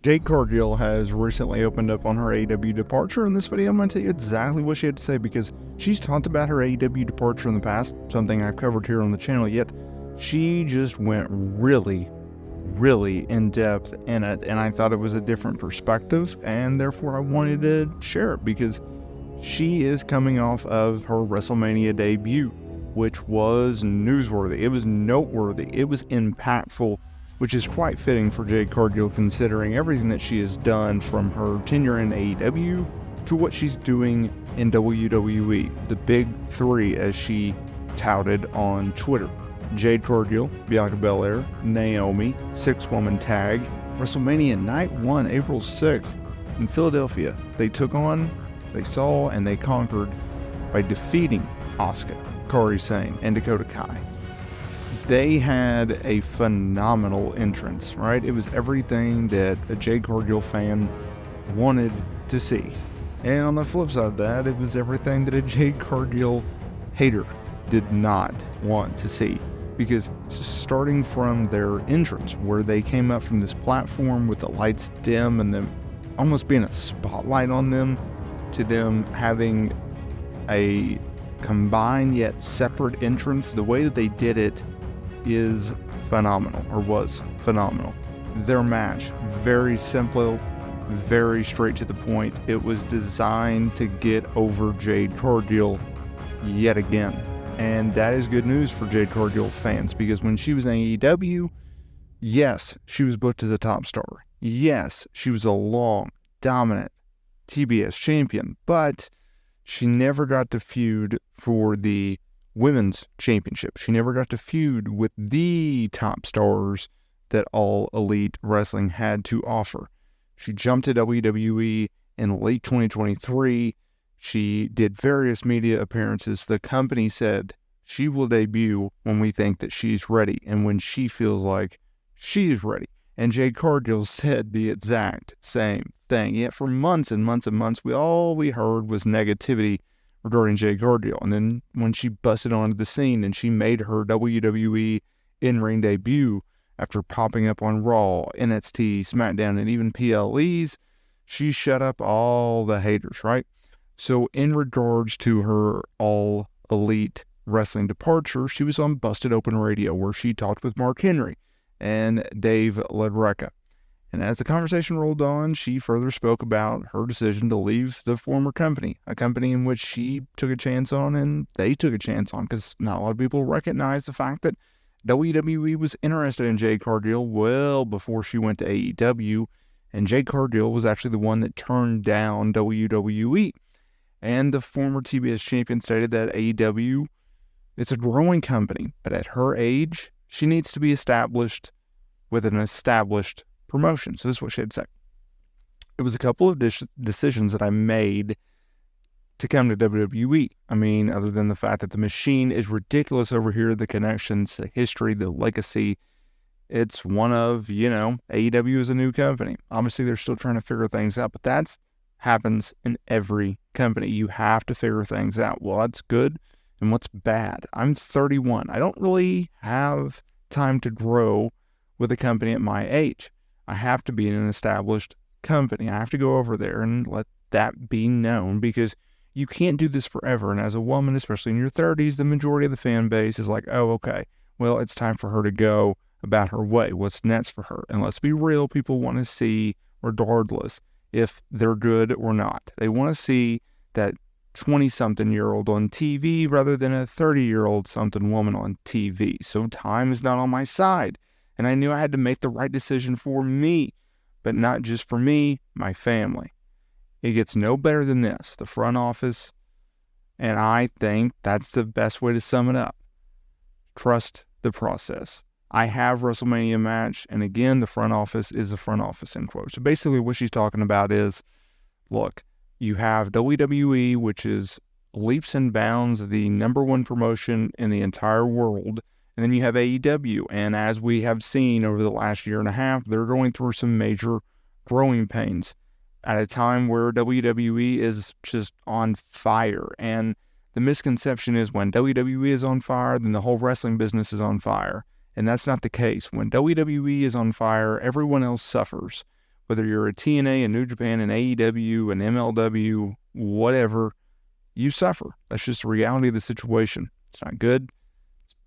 Jade Cargill has recently opened up on her AEW departure. In this video, I'm going to tell you exactly what she had to say because she's talked about her AEW departure in the past, something I've covered here on the channel, yet she just went really in depth in it, and I thought it was a different perspective, and therefore I wanted to share it because she is coming off of her WrestleMania debut, which was newsworthy. It was noteworthy. It was impactful, which is quite fitting for Jade Cargill considering everything that she has done from her tenure in AEW to what she's doing in WWE, the big three as she touted on Twitter. Jade Cargill, Bianca Belair, Naomi, six-woman tag, WrestleMania Night 1, April 6th in Philadelphia. They saw, and they conquered by defeating Asuka, Kairi Sane, and Dakota Kai. They had a phenomenal entrance, right? It was everything that a Jade Cargill fan wanted to see. And on the flip side of that, it was everything that a Jade Cargill hater did not want to see. Because starting from their entrance, where they came up from this platform with the lights dim and them almost being a spotlight on them, to them having a combined yet separate entrance, the way that they did it is phenomenal, or was phenomenal. Their match, very simple, very straight to the point. It was designed to get over Jade Cargill yet again. And that is good news for Jade Cargill fans, because when she was in AEW, yes, she was booked as a top star. Yes, she was a long, dominant TBS champion, but she never got to feud for the women's championship. She never got to feud with the top stars that All Elite Wrestling had to offer. She jumped to WWE in late 2023. She did various media appearances. The company said she will debut when we think that she's ready and when she feels like she's ready. And Jade Cargill said the exact same thing. Yet for months and months and months, all we heard was negativity regarding Jade Cargill. And then when she busted onto the scene and she made her WWE in-ring debut after popping up on Raw, NXT, SmackDown, and even PLEs, she shut up all the haters, right? So in regards to her All Elite Wrestling departure, she was on Busted Open Radio, where she talked with Mark Henry and Dave LaGreca. And as the conversation rolled on, she further spoke about her decision to leave the former company, a company in which she took a chance on and they took a chance on, because not a lot of people recognize the fact that WWE was interested in Jade Cargill well before she went to AEW, and Jade Cargill was actually the one that turned down WWE. And the former TBS champion stated that AEW, it's a growing company, but at her age, she needs to be established with an established promotion. So this is what she had said. It was a couple of decisions that I made to come to WWE. I mean, other than the fact that the machine is ridiculous over here, the connections, the history, the legacy, it's one of, AEW is a new company. Obviously, they're still trying to figure things out, but that happens in every company. You have to figure things out. Well, that's good. And what's bad? I'm 31. I don't really have time to grow with a company at my age. I have to be in an established company. I have to go over there and let that be known, because you can't do this forever. And as a woman, especially in your 30s, the majority of the fan base is like, oh, okay, well, it's time for her to go about her way. What's next for her? And let's be real, people want to see, regardless if they're good or not, they want to see that 20-something-year-old on TV rather than a 30-year-old something woman on TV. So time is not on my side. And I knew I had to make the right decision for me, but not just for me, my family. It gets no better than this, the front office, and I think that's the best way to sum it up. Trust the process. I have WrestleMania match, and again, the front office is the front office, end quote. So basically what she's talking about is, look, you have WWE, which is leaps and bounds the number one promotion in the entire world. And then you have AEW. And as we have seen over the last year and a half, they're going through some major growing pains at a time where WWE is just on fire. And the misconception is when WWE is on fire, then the whole wrestling business is on fire. And that's not the case. When WWE is on fire, everyone else suffers. whether you're a TNA, a New Japan, an AEW, an MLW, whatever, you suffer. That's just the reality of the situation. It's not good.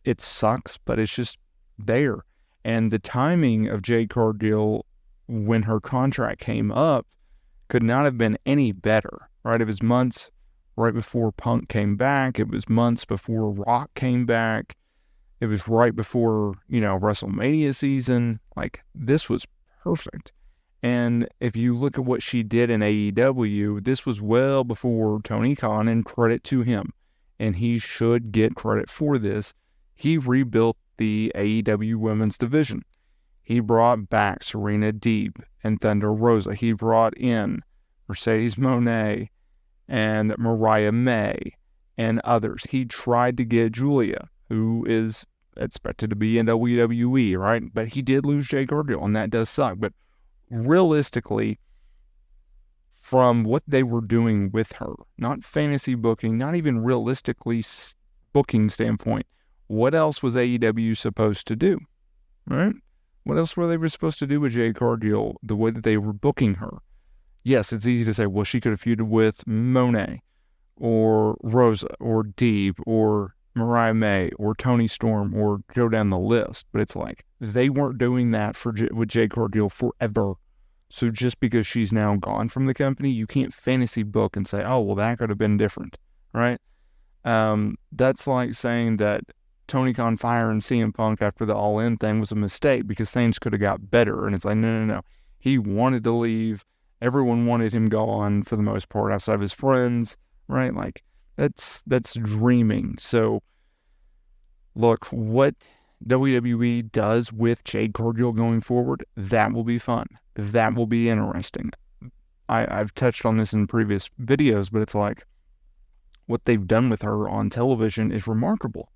It sucks, but it's just there. And the timing of Jade Cargill when her contract came up could not have been any better, right? It was months right before Punk came back. It was months before Rock came back. It was right before, WrestleMania season. Like, this was perfect. And if you look at what she did in AEW, this was well before Tony Khan, and credit to him. And he should get credit for this. He rebuilt the AEW women's division. He brought back Serena Deeb and Thunder Rosa. He brought in Mercedes Moné and Mariah May and others. He tried to get Julia, who is expected to be in WWE, right? But he did lose Jade Cargill, and that does suck. But realistically, from what they were doing with her, not fantasy booking, not even realistically booking standpoint, what else was AEW supposed to do, right? What else were they supposed to do with Jade Cargill the way that they were booking her? Yes, it's easy to say, well, she could have feuded with Moné or Rosa or Deeb or Mariah May or Toni Storm or go down the list. But it's like, they weren't doing that with Jade Cargill forever. So just because she's now gone from the company, you can't fantasy book and say, oh, well, that could have been different, right? That's like saying that Tony Khan firing CM Punk after the All In thing was a mistake because things could have got better. And it's like, no. He wanted to leave. Everyone wanted him gone for the most part outside of his friends, right? Like, that's dreaming. So, look, what WWE does with Jade Cargill going forward, that will be fun. That will be interesting. I've touched on this in previous videos, but it's like, what they've done with her on television is remarkable.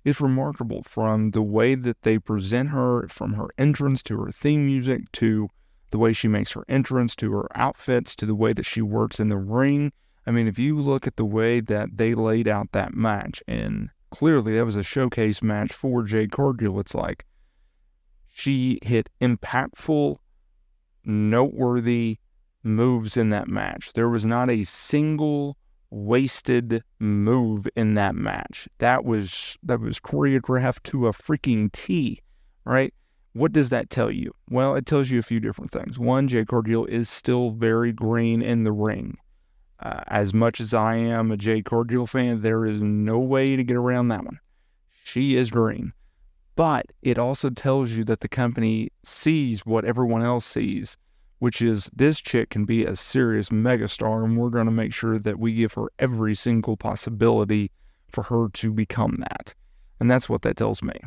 It's remarkable, from the way that they present her, from her entrance to her theme music, to the way she makes her entrance, to her outfits, to the way that she works in the ring. I mean, if you look at the way that they laid out that match, and clearly that was a showcase match for Jade Cargill, it's like she hit impactful, noteworthy moves in that match. There was not a single wasted move in that match. That was choreographed to a freaking T, right? What does that tell you? Well, it tells you a few different things. One, Jade Cargill is still very green in the ring. As much as I am a Jade Cargill fan, there is no way to get around that one. She is green. But it also tells you that the company sees what everyone else sees, which is, this chick can be a serious megastar, and we're going to make sure that we give her every single possibility for her to become that. And that's what that tells me.